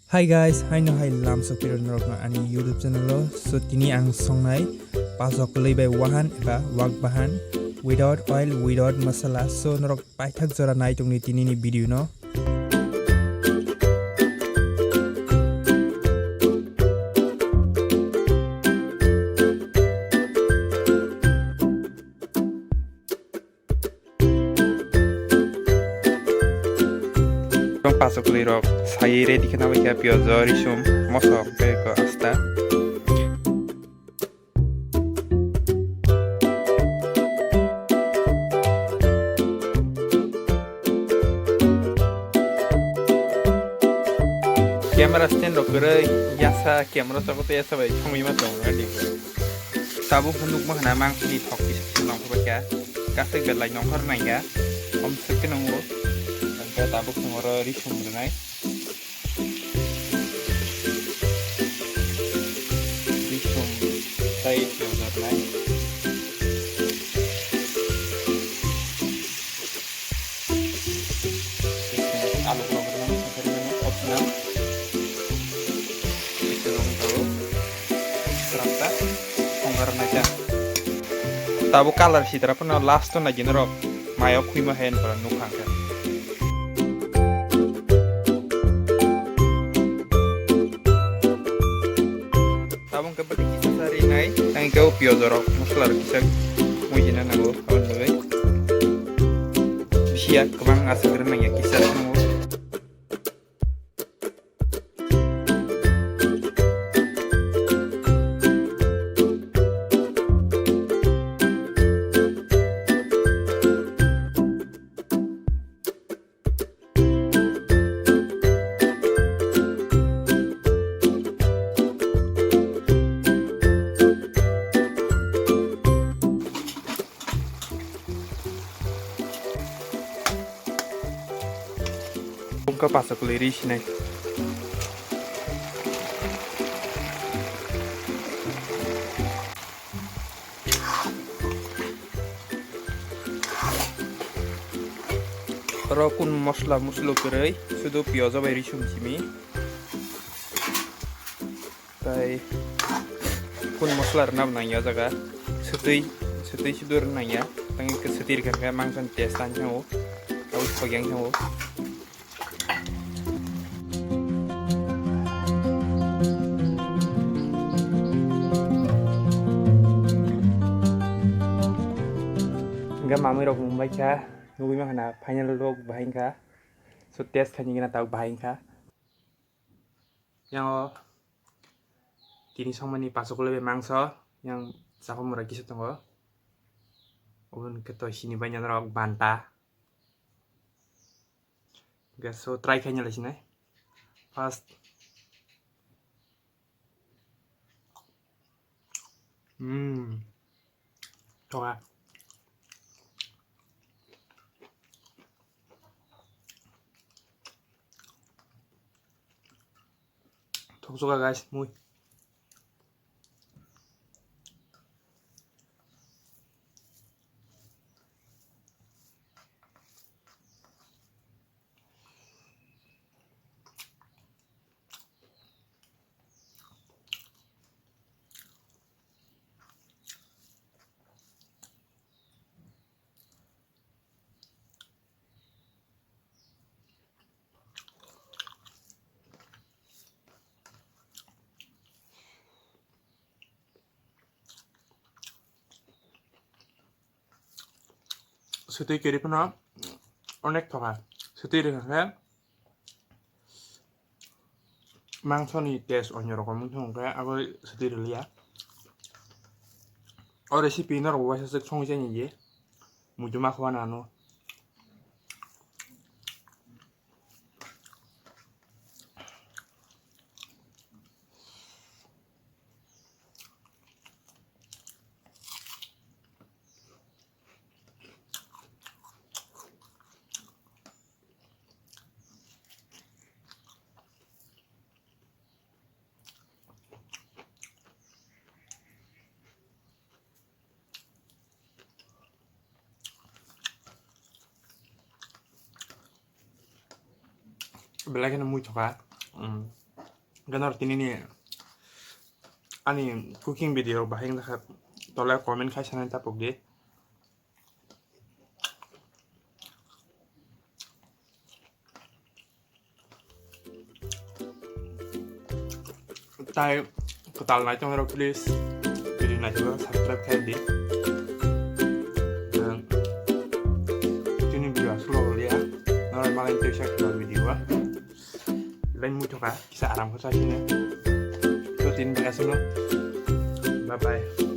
Hi guys, hai no hai lam so piron rok na ani YouTube channel lo. So tini ang songnai Pachokwlwi by Wahan eba wak bahan without oil, without masala. So norok paithak jora nai tongni tini ni video no. Pachokwlwi rok sai ready kana bai ka piyaz risum mosok ke ko asta. Camera stand rok gerai yasa camera sa ko te yasa bai thongmi ma tong ready ko. Sabuk handuk ma hana mang ni thok ki long ko ka. Kasek bet lai nong khar nai ka. Om sek ke nong wo. Ka tabuk ngoro risum nai. Risum sai piyaz nai. Alu ko berang sampai mana opsional. Tabu color sih tapi no last tuh lagi nero mayo kui mahen para nukang kan. Tabung kebeli kisah sehari nai, yang kau pio jorok muslar kisah mujina nago awan bagai. Siap kemang asal renang ya kisah semua. Ke Pachokwlwi sini. Rokun mosla muslo kerai, sudah piyaz bai risum simi. Tai kun mosla rena benanya jaga, setui sudur benanya, tangi kesetir kan kayak mangsan testan canggu, aus pagyang canggu. Enggak mami rok Mumbai ka, nubi mah kana final rok bahain ka, so test kan ingin tahu bahain ka. Yang kini sama ni Pachokwlwi mangso, yang sako murah kisah tunggu. Ubun keto sini banyak rok bantah. Enggak so try kayaknya lah sini. First. Coba. Suka guys, muy. Setui kiri pun onek toka. Setui dengan mangso ni tes onyor kamu tuh kayak aku setui dulu ya. Oh resipi ini aku wajah sek song jen ye. Muju mak wana anu. Belakangnya muy chokat. Gan arti ini ani cooking video bahing tak tolak komen kai sana tapok deh. Tai ketal naik trong please video này juga subscribe kai deh. Dan ini video slow ya. Orang malah itu saya keluar video lain muncul kah kisah aram kau saja. Tutin terima kasih. Bye bye.